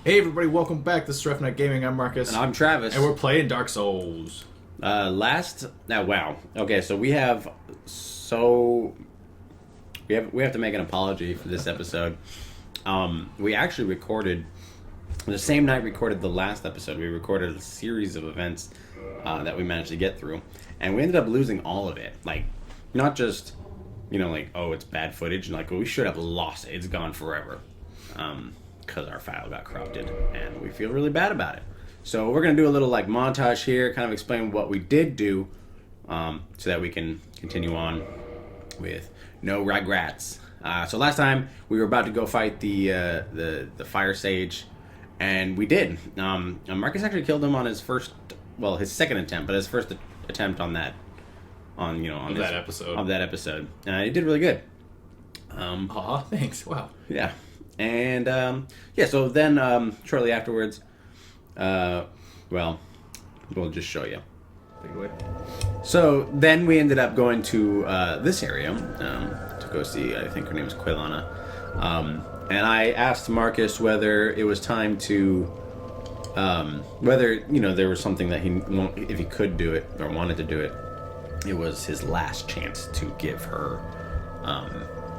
Hey everybody, welcome back to Stref Night Gaming. I'm Marcus. And I'm Travis. And we're playing Dark Souls. Wow. Okay, so we have to make an apology for this episode. We actually recorded the same night we recorded the last episode. We recorded a series of events that we managed to get through, and we ended up losing all of it. Like, not just it's bad footage, and we should have lost it. It's gone forever. Because our file got corrupted, and we feel really bad about it. So we're going to do a little montage here, kind of explain what we did do, so that we can continue on with no regrets. So last time we were about to go fight the fire sage, and we did. Marcus actually killed him on his second attempt, but his first attempt on that episode. He did really good. Thanks. Wow. Yeah. And, so then, shortly afterwards, we'll just show you. Take it away. So, then we ended up going to, this area, to go see, I think her name is Quilana. And I asked Marcus whether it was time to, whether, there was something that if he could do it, or wanted to do it, it was his last chance to give her,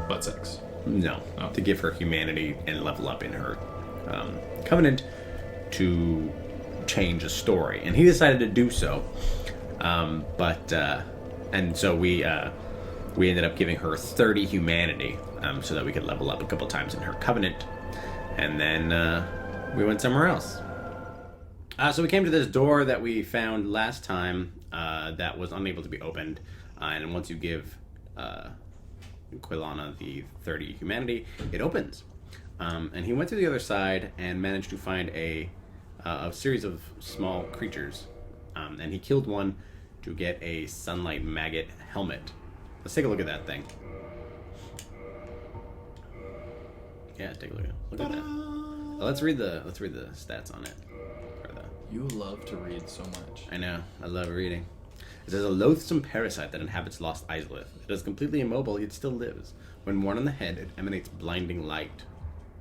butt sex. No, to give her humanity and level up in her covenant to change the story, and he decided to do so. And so we ended up giving her 30 humanity, so that we could level up a couple times in her covenant, and then we went somewhere else. So we came to this door that we found last time that was unable to be opened, and once you give Quilana the 30 humanity, it opens. And he went to the other side and managed to find a series of small creatures. And he killed one to get a sunlight maggot helmet. Let's take a look at that thing. Yeah, take a look at it. Look at that. Let's read the stats on it. You love to read so much. I know. I love reading. It says, a loathsome parasite that inhabits Lost Islith. It is completely immobile, yet still lives. When worn on the head, it emanates blinding light,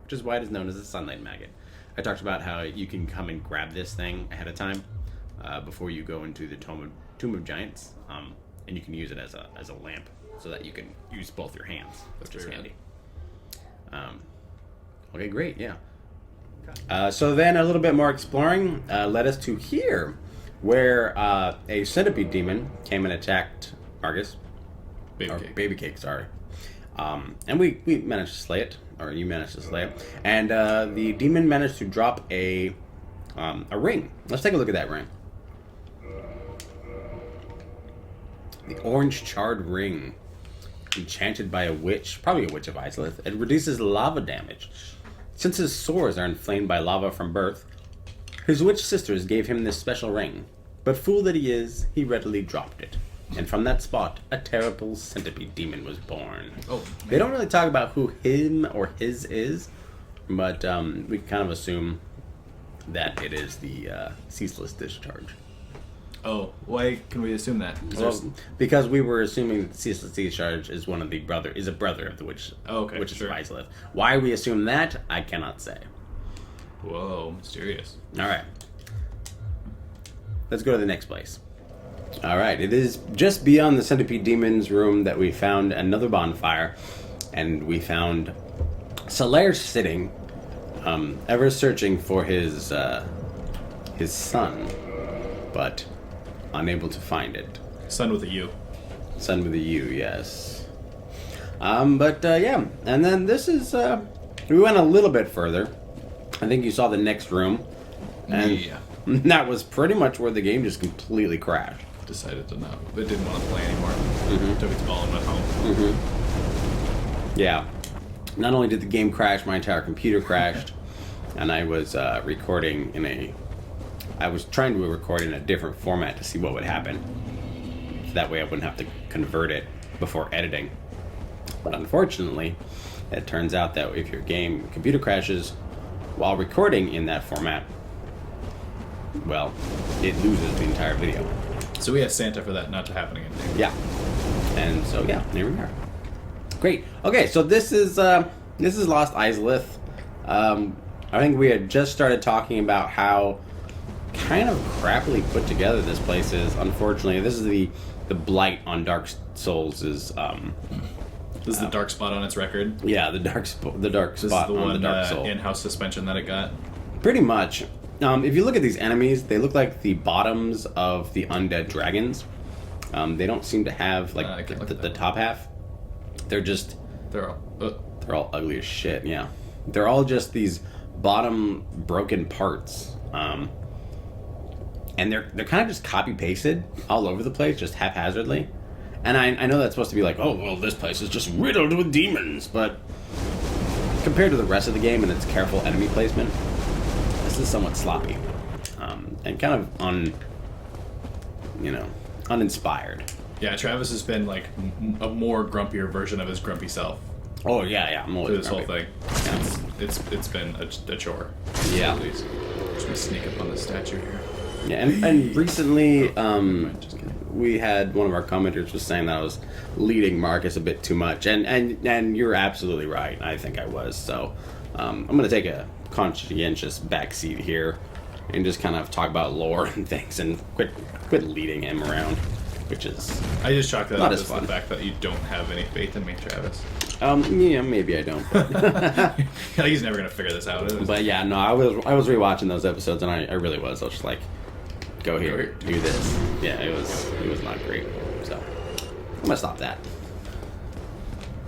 which is why it is known as a sunlight maggot. I talked about how you can come and grab this thing ahead of time before you go into the Tomb of Giants, and you can use it as a lamp so that you can use both your hands, which is handy. Okay, great, yeah. So then a little bit more exploring led us to here, where a centipede demon came and attacked Marcus. Babycake, sorry. And we managed to slay it, or you managed to slay it. And the demon managed to drop a ring. Let's take a look at that ring. The orange charred ring, enchanted by a witch, probably a witch of Islith. It reduces lava damage. Since his sores are inflamed by lava from birth, his witch sisters gave him this special ring, but fool that he is, he readily dropped it. And from that spot, a terrible centipede demon was born. Oh, man. They don't really talk about who him or his is, but we kind of assume that it is the ceaseless discharge. Oh, why can we assume that? Because we were assuming that ceaseless discharge is a brother of the witch. Oh, okay, which is Islith. Why we assume that, I cannot say. Whoa, mysterious. All right. Let's go to the next place. All right. It is just beyond the centipede demon's room that we found another bonfire, and we found Solaire sitting, ever searching for his son, but unable to find it. Son with a U. Son with a U, yes. Yeah. And then this is, we went a little bit further. I think you saw the next room. And yeah. That was pretty much where the game just completely crashed. Decided to not. It didn't want to play anymore. Mm-hmm. Took its ball and went home. Mm-hmm. Yeah. Not only did the game crash, my entire computer crashed. And I was recording I was trying to record in a different format to see what would happen. So that way I wouldn't have to convert it before editing. But unfortunately, it turns out that if your computer crashes while recording in that format, well, it loses the entire video. So we asked Santa for that not to happen again. Yeah. And so, yeah, here we are. Great. Okay, so this is Lost Islith. I think we had just started talking about how kind of crappily put together this place is. Unfortunately, this is the blight on Dark Souls is. This is the dark spot on its record. Yeah, the dark spot This is the on one the Dark Soul. in-house suspension that it got. Pretty much. If you look at these enemies, they look like the bottoms of the undead dragons. They don't seem to have like the top half. They're just They're all ugly as shit. Yeah, they're all just these bottom broken parts. And they're kind of just copy pasted all over the place, just haphazardly. And I know that's supposed to be like, oh well, this place is just riddled with demons, but compared to the rest of the game and its careful enemy placement, this is somewhat sloppy, and kind of uninspired. Yeah, Travis has been like a more grumpier version of his grumpy self Oh yeah, I'm through always this whole grumpy. thing. It's been a chore. Yeah. At least. Just gonna sneak up on the statue here. Yeah, and recently, we had one of our commenters was saying that I was leading Marcus a bit too much, and you're absolutely right. I think I was. So I'm going to take a conscientious backseat here and just kind of talk about lore and things, and quit leading him around, which is I just chalk that not up as as fun. the fact that you don't have any faith in me, Travis. Yeah, maybe I don't. He's never gonna figure this out. But yeah, no, I was rewatching those episodes, and I really was. I was just like, go here, do this. Yeah, it was not great. So I'm gonna stop that.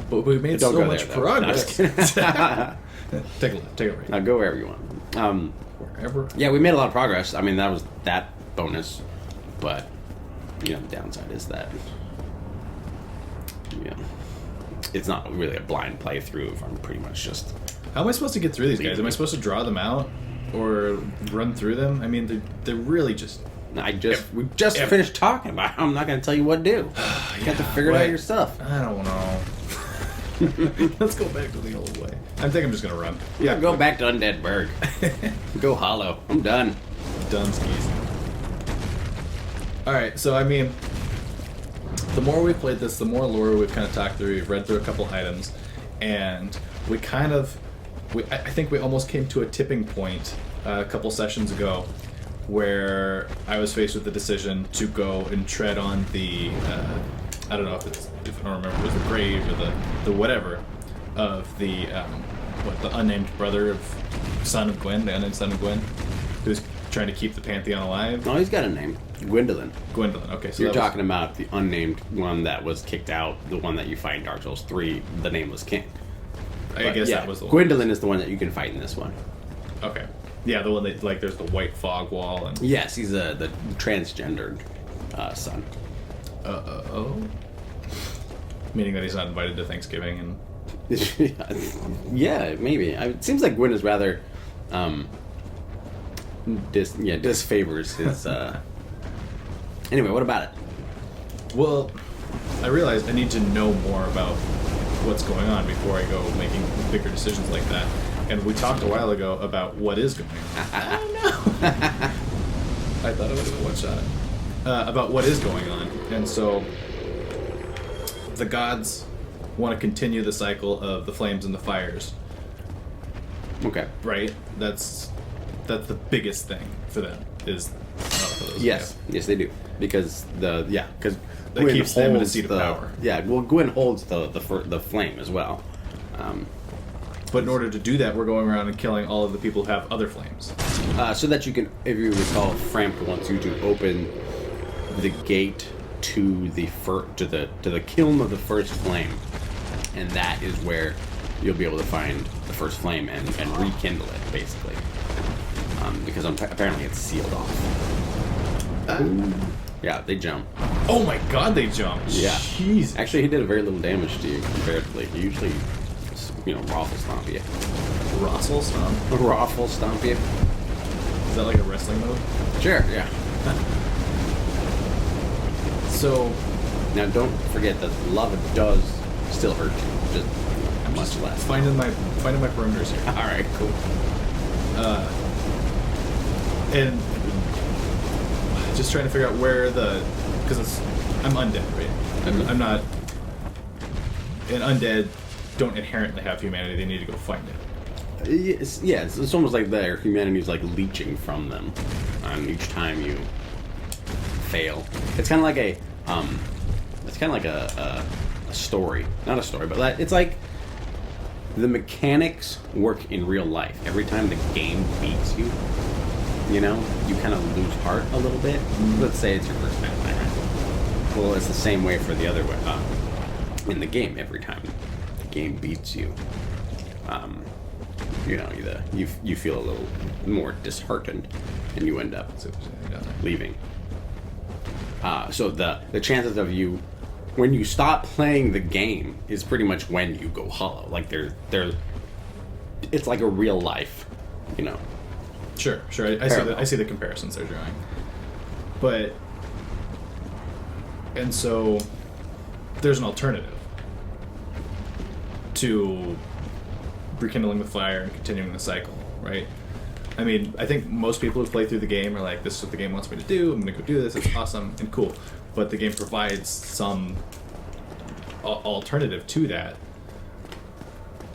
But we made Don't so go much there, though. No, I'm just progress. kidding. Take a look. Take a break. Now go wherever you want. Wherever. Yeah, we made a lot of progress. I mean, that was that bonus, but the downside is that it's not really a blind playthrough. If I'm pretty much just How am I supposed to get through these guys? Am I supposed to draw them out or run through them? I mean, they're really just. we just finished talking about it. I'm not going to tell you what to do. You have to figure it out yourself. I don't know. Let's go back to the old way. I think I'm just gonna run. Yeah, go back to Undead Burg. Go hollow. I'm done. Done skis. Alright, so I mean, the more we've played this, the more lore we've kind of talked through. We've read through a couple items, and we kind of, I think we almost came to a tipping point a couple sessions ago, where I was faced with the decision to go and tread on the, I don't know if I don't remember, it was the grave or the whatever of the the unnamed brother of son of Gwen, the unnamed son of Gwen, who's trying to keep the Pantheon alive. Oh, he's got a name. Gwendolyn. Gwendolyn. Okay, so You're talking about the unnamed one that was kicked out, the one that you fight in Dark Souls 3, the Nameless King. I guess that was the one. Gwendolyn is the one that you can fight in this one. Okay. Yeah, the one that, like, there's the white fog wall and... Yes, he's the transgendered son. Oh? Meaning that he's not invited to Thanksgiving and... Yeah, maybe. It seems like Gwen is rather... disfavors his... Anyway, what about it? Well, I realized I need to know more about what's going on before I go making bigger decisions like that. And we talked a while ago about what is going on. I don't know. I thought it was a one-shot. About what is going on. And so the gods want to continue the cycle of the flames and the fires. Okay. Right? That's the biggest thing for them is... Yes, yes, they do. Because that keeps them in a seat of power. Yeah, well, Gwen holds the flame as well. But in order to do that, we're going around and killing all of the people who have other flames. So that you can, if you recall, Framp wants you to open the gate to the kiln of the first flame, and that is where you'll be able to find the first flame and rekindle it, basically. Because apparently it's sealed off. Yeah, they jump. Oh my god, they jump! Yeah. Jeez. Actually, he did very little damage to you comparatively. He usually, raffle stomp you. Rossel stomp? Raffle stomp you. Is that like a wrestling move? Sure, yeah. So... Now, don't forget that lava does still hurt you, just much less. Finding my perimeters here. Alright, cool. And just trying to figure out where because I'm undead, right? I'm not. And undead don't inherently have humanity. They need to go find it. It's almost like their humanity's like leeching from them, and each time you fail, it's kind of like a story, not a story, but it's like the mechanics work in real life. Every time the game beats you, you kind of lose heart a little bit. Let's say it's your first time, right? Well, it's the same way for the other way. In the game, every time the game beats you, you feel a little more disheartened, and you end up leaving. So the chances of you, when you stop playing the game, is pretty much when you go hollow. Like it's like a real life, Sure. I see the comparisons they're drawing. But, and so there's an alternative to rekindling the fire and continuing the cycle, right? I mean, I think most people who play through the game are like, this is what the game wants me to do, I'm gonna go do this, it's awesome and cool. But the game provides some alternative to that.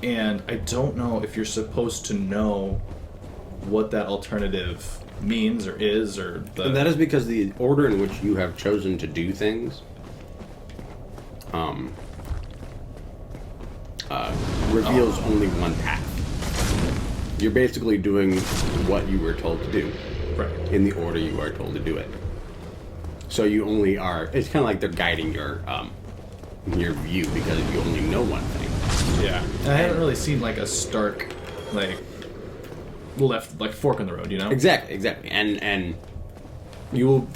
And I don't know if you're supposed to know what that alternative means or is, or and that is because the order in which you have chosen to do things reveals only one path. You're basically doing what you were told to do, right, in the order you are told to do it. So you only are. It's kind of like they're guiding your view because you only know one thing. Yeah, and I haven't really seen like a stark, left fork in the road, Exactly, and you will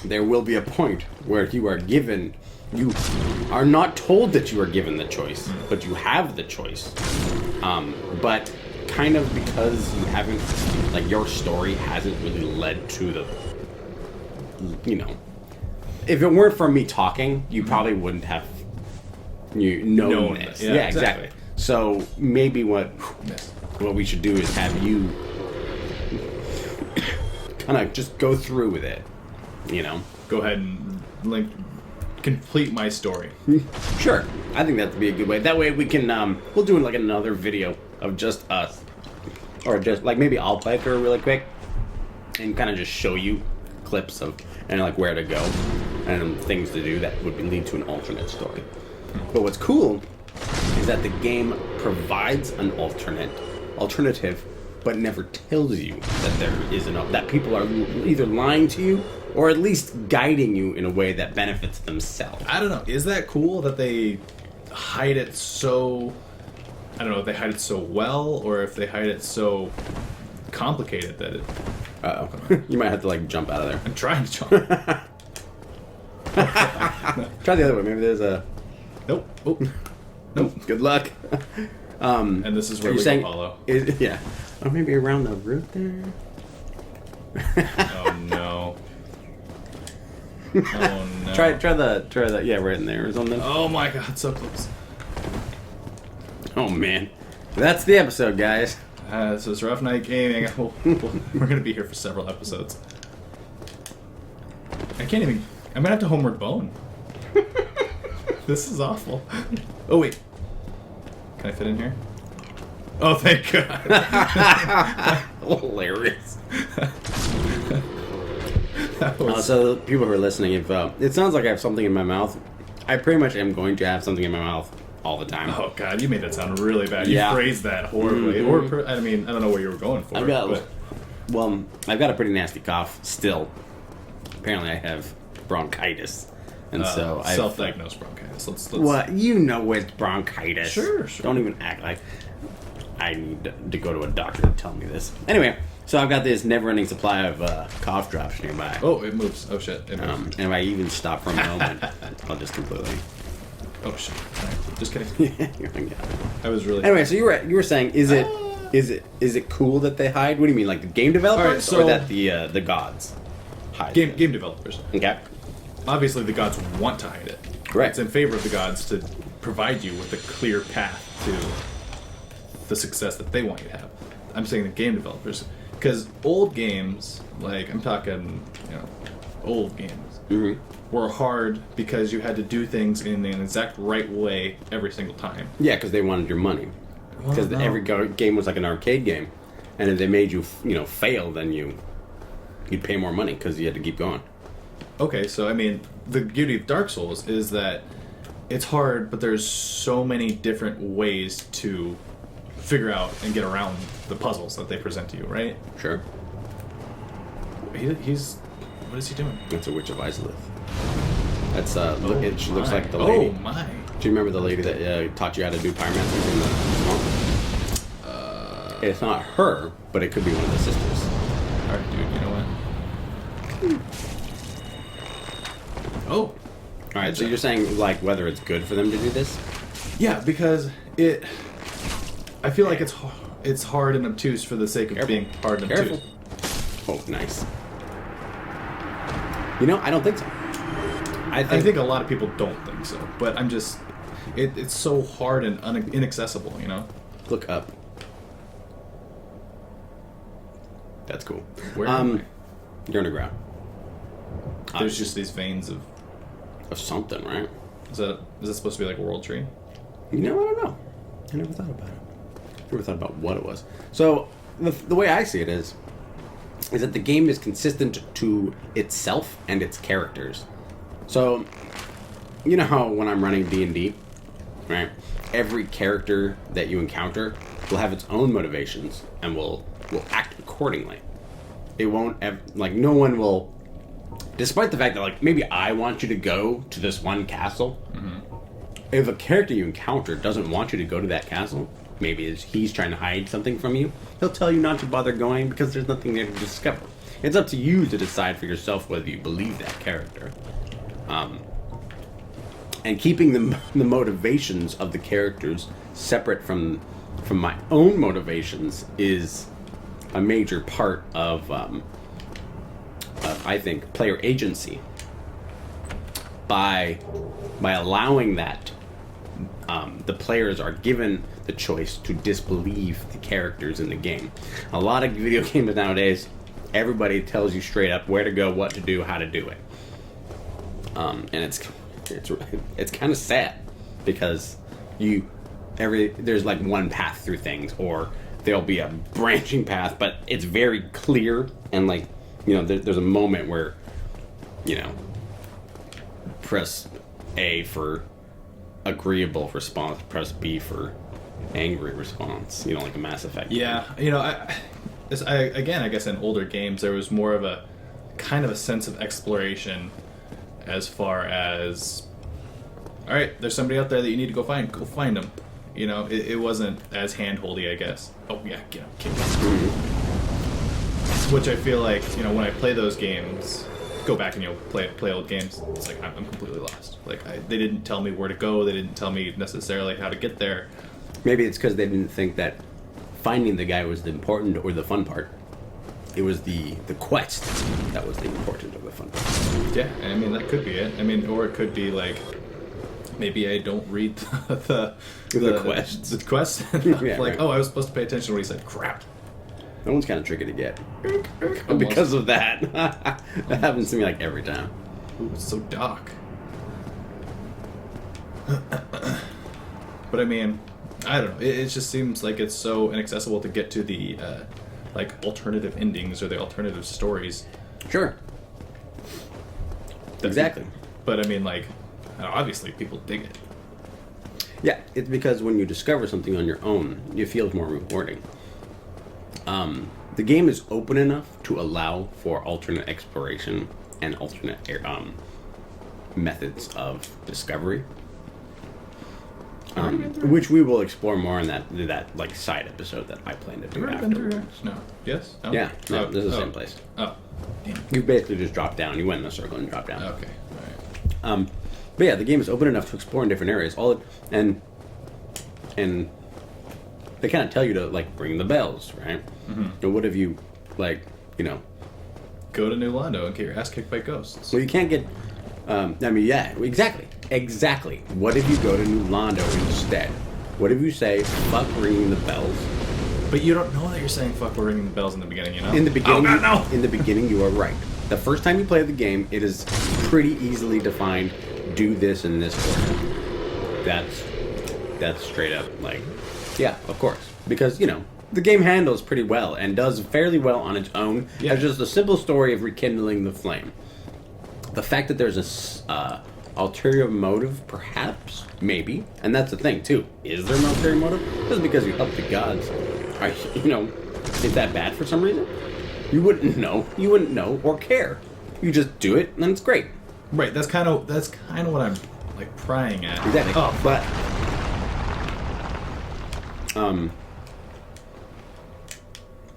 there will be a point where you are not told that you are given the choice, but you have the choice. But kind of because you haven't, your story hasn't really led to the, if it weren't for me talking, you probably wouldn't have known this. Yeah, exactly. So maybe what we should do is have you kind of just go through with it, Go ahead and complete my story. Sure. I think that'd be a good way. That way we can, we'll do another video of just us. Or just, maybe I'll play through really quick and kind of just show you clips of, and where to go and things to do that would lead to an alternate story. But what's cool is that the game provides an alternative, but never tells you that there is that people are either lying to you or at least guiding you in a way that benefits themselves. I don't know. Is that cool that they hide it so... I don't know if they hide it so well or if they hide it so complicated that it... Uh-oh. You might have to, jump out of there. I'm trying to jump. Try the other way. Maybe there's a... Nope. Oh. Nope. Good luck. And this is where we go follow. Yeah. Or maybe around the root there. Oh, no. Oh, no. Try the, yeah, right in there or something. Oh, my God. So close. Oh, man. That's the episode, guys. This is Rough Night Gaming. We're going to be here for several episodes. I can't even... I'm going to have to homeward bone. This is awful. Oh, wait. Can I fit in here? Oh, thank God. Hilarious. So, people who are listening, if it sounds like I have something in my mouth, I pretty much am going to have something in my mouth all the time. Oh, God, you made that sound really bad. Yeah. You phrased that horribly. Mm-hmm. Or, I mean, I don't know what you were going for. I've got a pretty nasty cough still. Apparently, I have bronchitis. And so I self-diagnosed bronchitis. Let's what? You know it's bronchitis. Sure. Don't even act like I need to go to a doctor to tell me this. Anyway, so I've got this never-ending supply of cough drops nearby. Oh, it moves. Oh, shit. It moves. And if I even stop for a moment, I'll just completely... Oh, shit. Right. Just kidding. Yeah. I was really... Anyway, so you were saying, is it cool that they hide? What do you mean, like the game developers, or that the gods hide? Game developers. Okay. Obviously, the gods want to hide it. Correct. It's in favor of the gods to provide you with a clear path to the success that they want you to have. I'm saying the game developers, because old games, I'm talking, old games, were hard because you had to do things in an exact right way every single time. Yeah, because they wanted your money. Because every game was like an arcade game, and if they made you fail, then you'd pay more money because you had to keep going. Okay, so I mean, the beauty of Dark Souls is that it's hard, but there's so many different ways to figure out and get around the puzzles that they present to you, right? Sure. He's what is he doing? It's a Witch of Islith. That's she looks like the lady. Oh my! Do you remember the lady that taught you how to do pyromancy in the swamp? It's not her, but it could be one of the sisters. All right, dude. You know what? Oh. All right. So you're saying like whether it's good for them to do this? Yeah, because I feel like it's hard and obtuse for the sake of being hard and obtuse. Oh, nice. I don't think so. I think a lot of people don't think so, but I'm just... It's so hard and inaccessible, Look up. That's cool. Where am I? You're underground. There's just these veins of something, right? Is that supposed to be like a world tree? I don't know. I never thought about it. Never thought about what it was. So the way I see it is that the game is consistent to itself and its characters. So, you know how when I'm running D&D, right? Every character that you encounter will have its own motivations and will act accordingly. It won't no one will, despite the fact that maybe I want you to go to this one castle. Mm-hmm. If a character you encounter doesn't want you to go to that castle, maybe he's trying to hide something from you, he'll tell you not to bother going because there's nothing there to discover. It's up to you to decide for yourself whether you believe that character. And keeping the motivations of the characters separate from my own motivations is a major part of I think, player agency. By allowing that, the players are given the choice to disbelieve the characters in the game. A lot of video games nowadays, everybody tells you straight up where to go, what to do, how to do it. And it's kind of sad because there's one path through things, or there'll be a branching path, but it's very clear, and there's a moment where press A for agreeable response, press B for angry response, like a Mass Effect. Yeah, I guess in older games there was more of a kind of a sense of exploration as far as, all right, there's somebody out there that you need to go find them. It wasn't as hand-holdy, I guess. Oh yeah, get him, kick him. Which I feel like, when I play those games, go back and play old games, it's like I'm completely lost. They didn't tell me where to go. They didn't tell me necessarily how to get there. Maybe it's because they didn't think that finding the guy was the important or the fun part. It was the quest that was the important or the fun part. Yeah, that could be it. Or it could be maybe I don't read the quests. The quests. Yeah, right. Oh, I was supposed to pay attention to what he said. Crap. That one's kind of tricky to get. Because of that. That happens to me every time. Ooh, it's so dark. But I don't know. It just seems like it's so inaccessible to get to the alternative endings or the alternative stories. Sure. Exactly. But obviously people dig it. Yeah, it's because when you discover something on your own, it feels more rewarding. The game is open enough to allow for alternate exploration and alternate methods of discovery, which we will explore more in that side episode that I plan to do afterwards. No. Yes? No? Yeah. No, this is the same place. Oh. Damn. You basically just dropped down. You went in a circle and dropped down. Okay. All right. But yeah, the game is open enough to explore in different areas. And they kind of tell you to bring the bells, right? Mm-hmm. And what if you go to New Londo and get your ass kicked by ghosts? Well, you can't get. Yeah, exactly. What if you go to New Londo instead? What if you say fuck ringing the bells? But you don't know that you're saying fuck we're ringing the bells in the beginning, In the beginning, oh, God, no! In the beginning, you are right. The first time you play the game, it is pretty easily defined. Do this in this order. That's straight up Yeah, of course. Because, the game handles pretty well and does fairly well on its own. Yeah. It's just a simple story of rekindling the flame. The fact that there's a ulterior motive, perhaps, maybe, and that's the thing too. Is there an ulterior motive? Just because you help the gods, is that bad for some reason? You wouldn't know. You wouldn't know or care. You just do it, and then it's great. Right. That's kind of what I'm like prying at. Exactly. Oh, But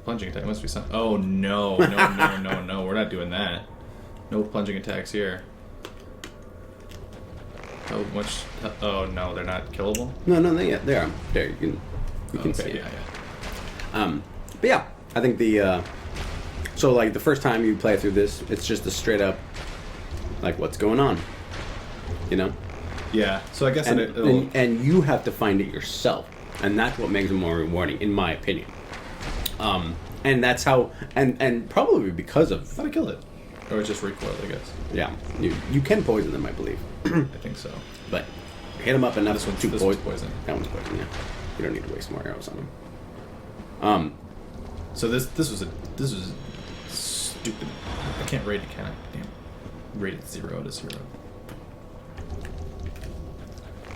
plunging attack must be some. Oh no! We're not doing that. No plunging attacks here. How much? Oh no, they're not killable. no, they are. There, you can see it. Yeah. But yeah, I think the so like the first time you play through this, it's just a straight up like what's going on, Yeah. So I guess and you have to find it yourself, and that's what makes it more rewarding, in my opinion. And that's how, and probably because of, I thought I killed it, or it's just recoiled, I guess. yeah, you can poison them, I believe, I think so. but hit them up enough. This one's to poison. That one's poison. Yeah, you don't need to waste more arrows on them. So this was stupid. I can't rate it, can I? Damn. Rate it 0 out of 0.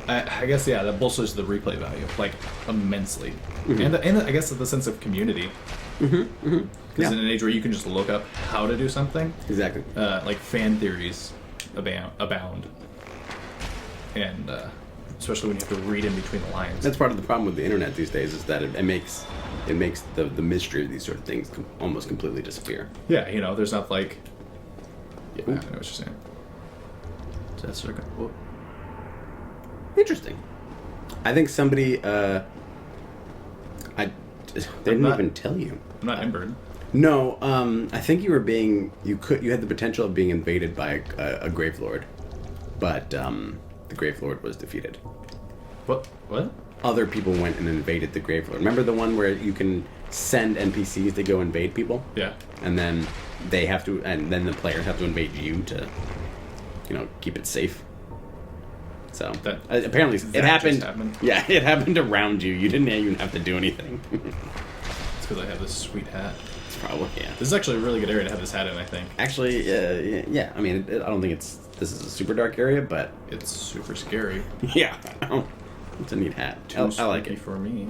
I guess that bolsters the replay value like immensely, and I guess the sense of community. Because in an age where you can just look up how to do something, Exactly. like fan theories abound, and especially when you have to read in between the lines. That's part of the problem with the internet these days, is that it makes the mystery of these sort of things almost completely disappear. Yeah, there's not like. Yeah, I know what you're saying. So that's sort of. Whoa. Interesting. I think somebody. They didn't even tell you. I'm not Embered. No, I think you had the potential of being invaded by a Grave Lord, but the Grave Lord was defeated. What? Other people went and invaded the Grave Lord. Remember the one where you can send NPCs to go invade people? Yeah. And then then the players have to invade you to, keep it safe. So apparently it happened. Yeah, it happened around you. You didn't even have to do anything. It's because I have this sweet hat. It's probably, yeah. This is actually a really good area to have this hat in, I think. Actually, yeah. I mean, I don't think this is a super dark area, but It's super scary. yeah, it's a neat hat. I like it. For me.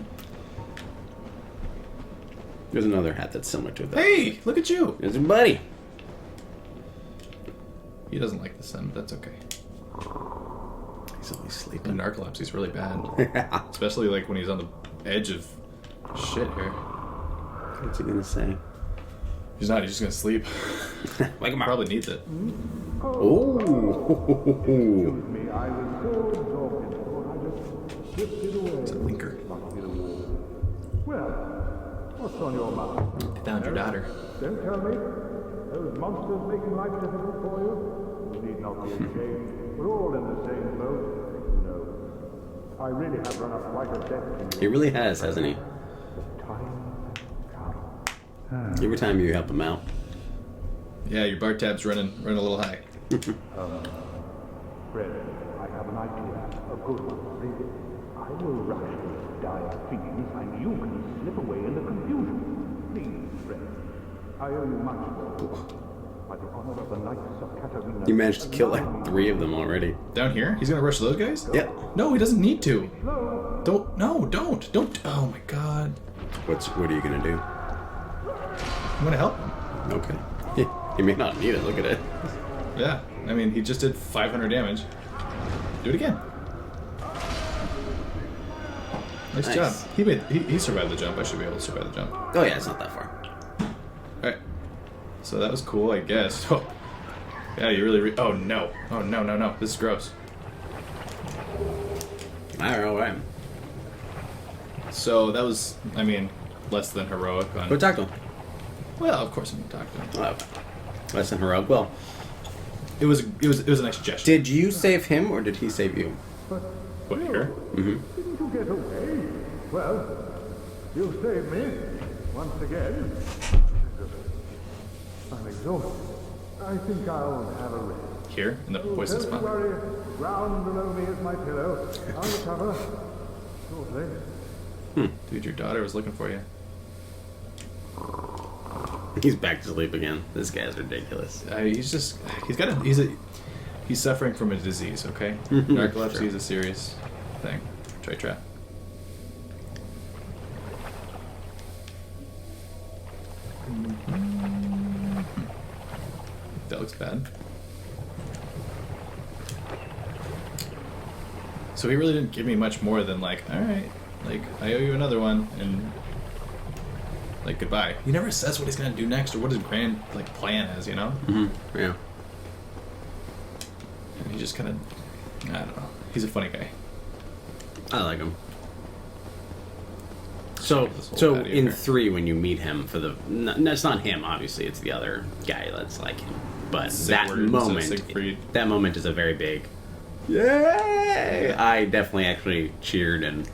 There's another hat that's similar to it. Though. Hey, look at you. There's your buddy. He doesn't like the sun, but that's okay. He's always The sleeping. narcolepsy's really bad, especially like when he's on the edge of shit here. What's he gonna say? He's not. He's just gonna sleep. Wake him up. Probably needs it. Oh. It's a linker. Well, what's on your mind? I found your daughter. Don't tell me. Those monsters making life difficult for you? You need not be ashamed. We're all in the same boat. No. I really have run up quite a debt to He you. really has, hasn't he? The time has come. Every time you help him out. Yeah, your bar tab's running a little high. Fred, I have an idea. A good one, really. I will rush these dire fiends, and you can slip away in the confusion. Please, Fred. I owe you much more. By the honor of the Knights of Katarina. You managed to kill like 3 of them already. Down here? He's gonna rush those guys? Yeah. No, he doesn't need to. Don't. No, don't. Oh my god. What are you gonna do? I'm gonna help him. Okay. He may not need it. Look at it. Yeah. I mean, he just did 500 damage. Do it again. Nice job. He survived the jump. I should be able to survive the jump. Oh yeah, it's not that far. Alright. So that was cool, I guess. Oh. Yeah, you really oh no. Oh no. This is gross. Alright. So that was, I mean, less than heroic on... Go talk to him. Well, of course I'm gonna talk to him. Oh, okay. Less than heroic. Well, It was a nice gesture. did you save him or did he save you? What, here? Didn't you get away? Well, you saved me. Once again. I'm exhausted. I think I'll have a rest. Here? In the poison Don't spot? worry. Ground below me is my pillow. I'll recover shortly. Dude, your daughter was looking for you. He's back to sleep again. This guy's ridiculous. He's suffering from a disease, okay? Narcolepsy Sure. is a serious thing. Try trap. That looks bad. So he really didn't give me much more than like, alright, like, I owe you another one, and like, goodbye. He never says what he's gonna do next or what his grand, like, plan is, you know? Mm-hmm. Yeah. And he just kind of, I don't know. He's a funny guy. I like him. So This whole so patio in here. 3, when you meet him for the, it's not him, obviously, it's the other guy that's like him. But Siegfried. that moment is a very big, yay! I definitely actually cheered and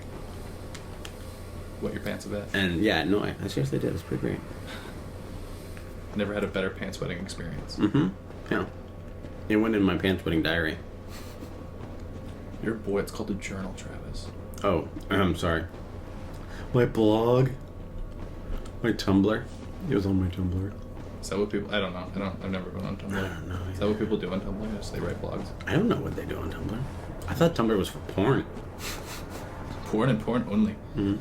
What your pants a bit. yeah, no, I seriously did. It was pretty great. Never had a better pants wedding experience. Mm-hmm. Yeah. It went in my pants wedding diary. Your boy, it's called a journal, Travis. Oh, I'm sorry. My blog. My Tumblr. It was on my Tumblr. Is that what people? I don't know. I've never been on Tumblr. I don't know. Is that what people do on Tumblr? Just they write blogs. I don't know what they do on Tumblr. I thought Tumblr was for porn. Porn and porn only. Mm-hmm.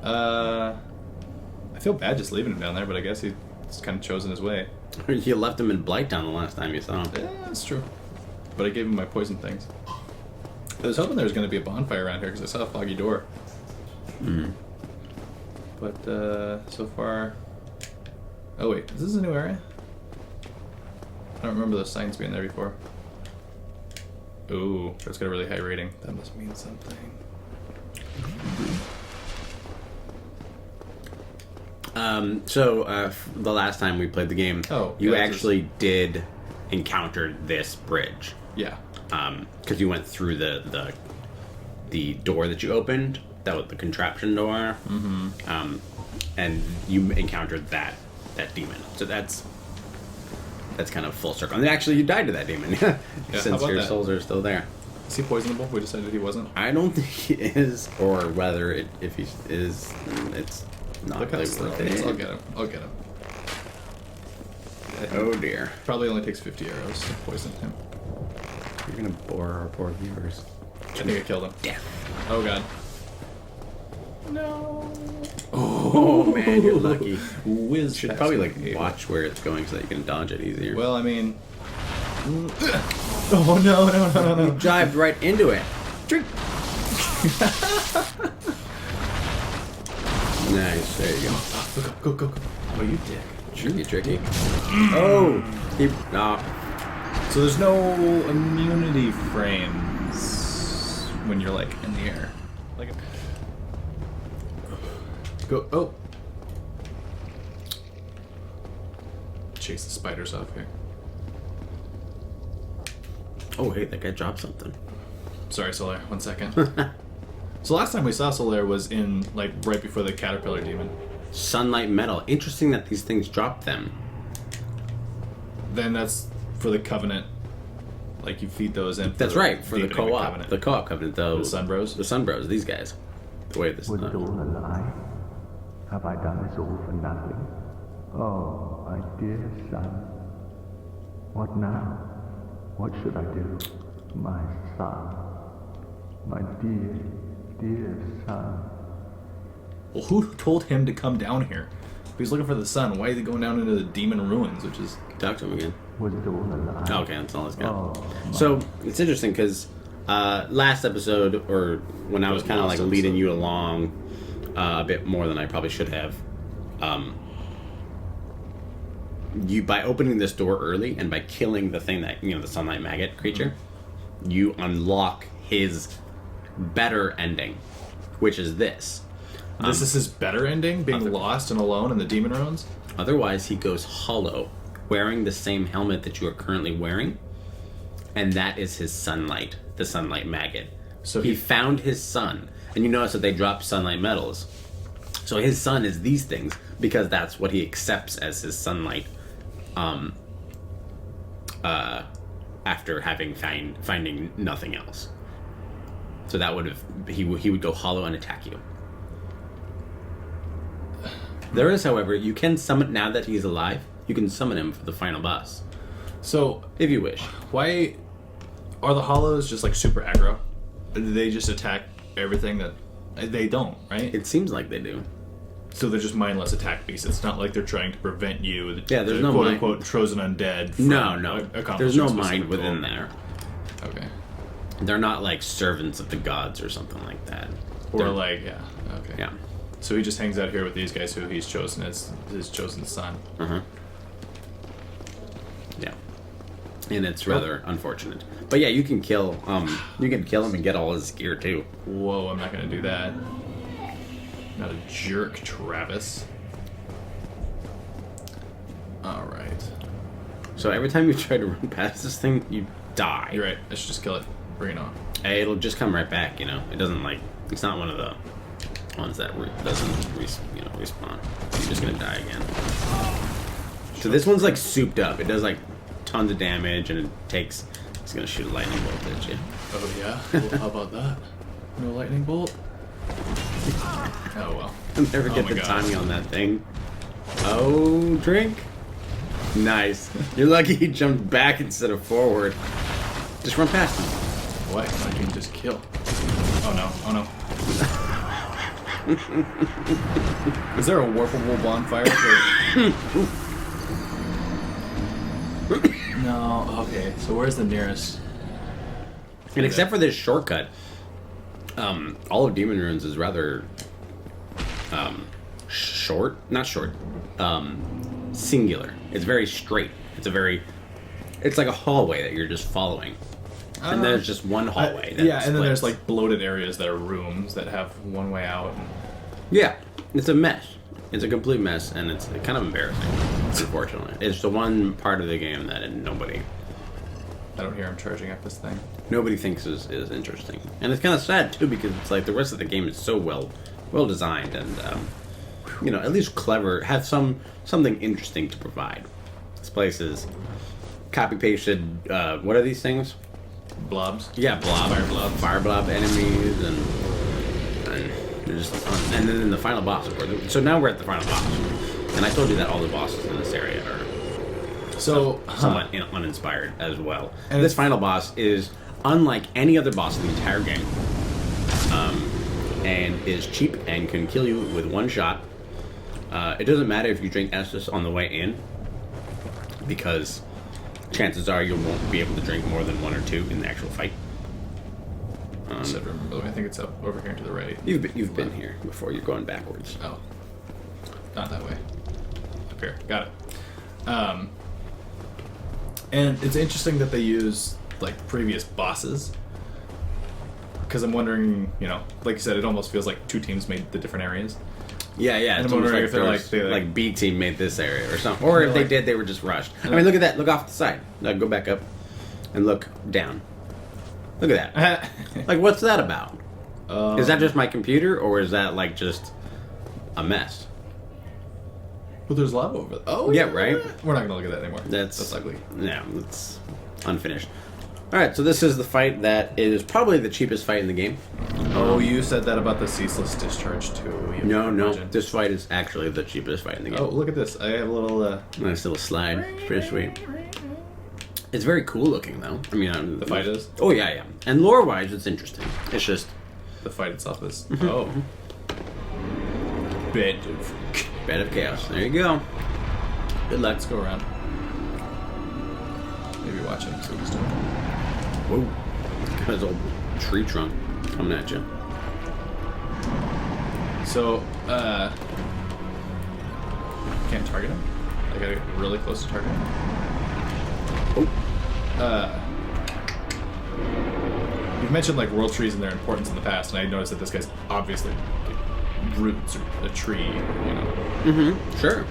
I feel bad just leaving him down there, but I guess he's kind of chosen his way. You left him in Blighttown the last time you saw him. Yeah, that's true. But I gave him my poison things. I was hoping there was going to be a bonfire around here because I saw a foggy door. Mm. But so far. Oh wait, is this a new area? I don't remember those signs being there before. Ooh, that's got a really high rating. That must mean something. The last time we played the game, Oh, you yeah, actually did encounter this bridge. Yeah. Because you went through the door that you opened, that was the contraption door. Mm-hmm. And you encountered that demon. So that's kind of full circle. And actually, you died to that demon. how Since about your that? souls are still there. Is he poisonable? We decided he wasn't. I don't think he is, or whether if he is, it's not Look how really slow worth it is. it. I'll get him. Oh dear. Probably only takes 50 arrows to poison him. You're gonna bore our poor viewers. I think I killed him. Death. Oh god. No. Oh man, you're lucky. Whiz. Should past probably me. like watch where it's going so that you can dodge it easier. Well, I mean. Oh no! You dived right into it. Drink. Nice. There you go. Go. Oh, you dick. Tricky. Oh, he. No. So there's no immunity frames when you're like in the air. Like. Go. Oh. Chase the spiders off here. Oh, hey, that guy dropped something. Sorry, Solar. 1 second. So last time we saw Solar was in like right before the caterpillar demon. Sunlight metal. Interesting that these things dropped them. Then that's for the covenant. Like you feed those in. That's right, for the deepening co-op. covenant. The co-op covenant. The Sun Bros. The Sun Bros, these guys. The way this. Was it all a lie? Have I done this all for nothing? Oh, my dear son. What now? What should I do? My son. My dear, dear son. Well, who told him to come down here? If he's looking for the sun, why is he going down into the demon ruins? Which is Talk to him again. Was it all a lie? Okay, that's all it's got. Oh, So it's interesting because last episode, or when I was kind of like Last leading episode. you along a bit more than I probably should have, you by opening this door early and by killing the thing that the sunlight maggot creature, you unlock his better ending, which is this. this is his better ending, being lost and alone in the demon ruins. Otherwise, he goes hollow, wearing the same helmet that you are currently wearing, and that is his sunlight, the sunlight maggot. So he he- found his sun, and you notice that they drop sunlight metals. So his sun is these things because that's what he accepts as his sunlight. After having finding nothing else, so that would have he would go hollow and attack you. There is, however, you can summon, now that he's alive, you can summon him for the final boss, So, if you wish. why are the hollows just like super aggro? Or do they just attack everything that they don't, right? It seems like they do. So they're just mindless attack beasts. It's not like they're trying to prevent you, Yeah, there's the no quote mind. unquote chosen undead. From No. accomplishing There's no a specific mind within goal. there. Okay. They're not like servants of the gods or something like that. Or They're- like, yeah, okay. Yeah. So he just hangs out here with these guys who he's chosen as his chosen son. Uh-huh. Yeah. And it's rather unfortunate. But yeah, you can kill him and get all his gear too. Whoa, I'm not gonna do that. Not a jerk, Travis. Alright. So every time you try to run past this thing, you die. You're right, I should just kill it. Bring it on. Hey, it'll just come right back, you know. It doesn't like, it's not one of the ones that doesn't respawn. You're just gonna die again. So this one's like souped up. It does like tons of damage, and it's gonna shoot a lightning bolt at you. Oh yeah? Well, how about that? No lightning bolt? Oh well. I'll never Oh get my the God. timing on that thing. Oh, drink. Nice. You're lucky he jumped back instead of forward. Just run past him. What? I can just kill. Oh no, oh no. Is there a warpable bonfire for... No, okay. So where's the nearest? And except for this shortcut, all of Demon Ruins is rather short. Not short. Singular. It's very straight. It's like a hallway that you're just following. And there's just one hallway. That Yeah, and then there's splits. like bloated areas that are rooms that have one way out. Yeah, it's a mess. It's a complete mess, and it's kind of embarrassing, unfortunately. It's the one part of the game that nobody I don't hear him charging up this thing. thinks is interesting. And it's kind of sad, too, because it's like the rest of the game is so well designed and, at least clever, have something interesting to provide. This place is copy-pasted, what are these things? Blobs. Yeah, fire blob enemies, and they're just and then the final boss, of course. So now we're at the final boss, and I told you that all the bosses in this area are So, somewhat uninspired as well. And This it's- final boss is unlike any other boss in the entire game, and is cheap and can kill you with one shot. It doesn't matter if you drink Estus on the way in, because chances are you won't be able to drink more than one or two in the actual fight. I think it's up over here to the right. You've been here before. You're going backwards. Oh, not that way. Up here. Got it. And it's interesting that they use like previous bosses, because I'm wondering, like you said, it almost feels like two teams made the different areas. Yeah. And It's I'm almost wondering like if they're there was, like- like B team made this area or something, or if They're they like- did, they were just rushed. I mean, look at that. Look off the side. Now go back up, and look down. Look at that. Like, what's that about? Is that just my computer, or is that like just a mess? But there's lava over there. Oh Yeah, right? We're not gonna look at that anymore. That's ugly. Yeah, it's unfinished. All right, so this is the fight that is probably the cheapest fight in the game. Oh, you said that about the ceaseless discharge too. You No, imagine. this fight is actually the cheapest fight in the game. Oh, look at this! I have a little. Nice little slide. It's pretty sweet. It's very cool looking, though. I mean, The fight is? Oh yeah. And lore-wise, it's interesting. It's just The fight itself is. Mm-hmm. Oh. Bed of. Bed of Chaos. There you go. Good luck. Let's go around. Maybe watch him. See what he's doing. Whoa. Got his old tree trunk coming at you. So, can't target him. I gotta get really close to target him. Oh. You've mentioned like world trees and their importance in the past, and I noticed that this guy's obviously like, roots or a tree. Mm-hmm. Sure.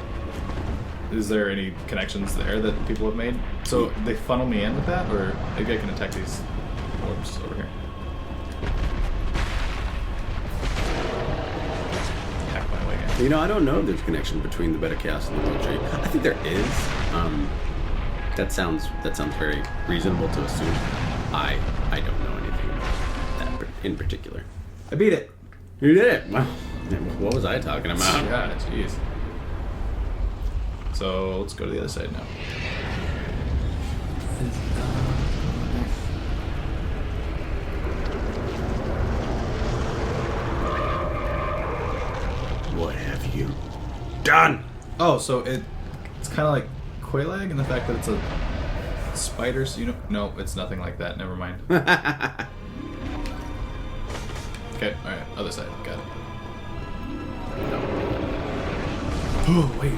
Is there any connections there that people have made? So they funnel me in with that, or maybe I can attack these orbs over here. Hack my way in. I don't know if there's a connection between the Bed of Chaos and the World Tree. I think there is. That sounds very reasonable to assume. I don't know anything about that in particular. I beat it. You did it. Wow. What was I talking about? Yeah, jeez. So let's go to the other side now. What have you done? Oh, so it's kind of like Quelaag in the fact that it's a spider. So no, it's nothing like that. Never mind. Okay, all right, other side. Got it. Oh wait.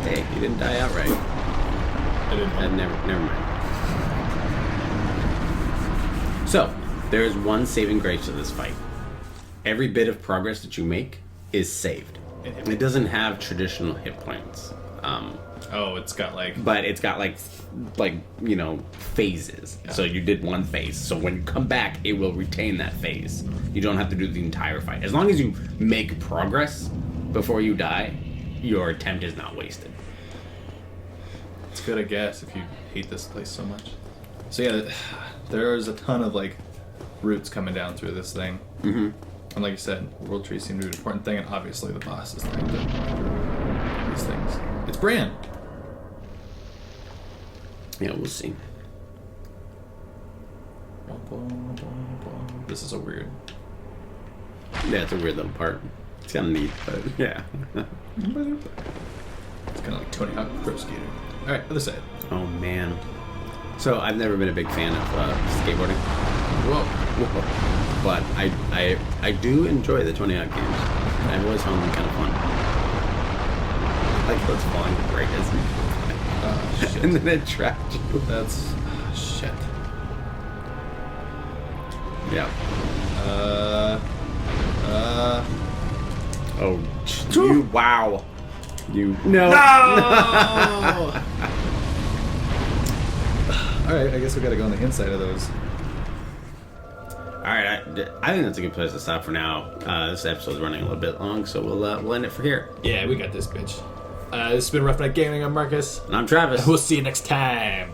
Hey, you didn't die outright. I didn't. Never mind. So, there is one saving grace to this fight. Every bit of progress that you make is saved. It doesn't have traditional hit points. Oh, it's got like. But it's got like phases. Yeah. So you did one phase. So when you come back, it will retain that phase. You don't have to do the entire fight. As long as you make progress before you die, your attempt is not wasted. It's good, I guess, if you hate this place so much. So yeah, there's a ton of like roots coming down through this thing. Mm-hmm. And like you said, world trees seem to be an important thing, and obviously the boss is trying to do these things. It's Bran. Yeah, we'll see. This is a weird. Yeah, it's a weird little part. It's kind of neat, but yeah. It's kind of like Tony Hawk Pro Skater. All right, other side. Oh man. So I've never been a big fan of skateboarding. Whoa. But I do enjoy the Tony Hawk games. I've always found them kind of fun. Like what's falling to break, isn't it? Shit. And then it trapped you. That's shit. Yeah. Oh, you! Wow. You no. All right, I guess we gotta go on the inside of those. All right, I think that's a good place to stop for now. This episode's running a little bit long, so we'll end it for here. Yeah, we got this bitch. This has been Rough Night Gaming. I'm Marcus. And I'm Travis. We'll see you next time.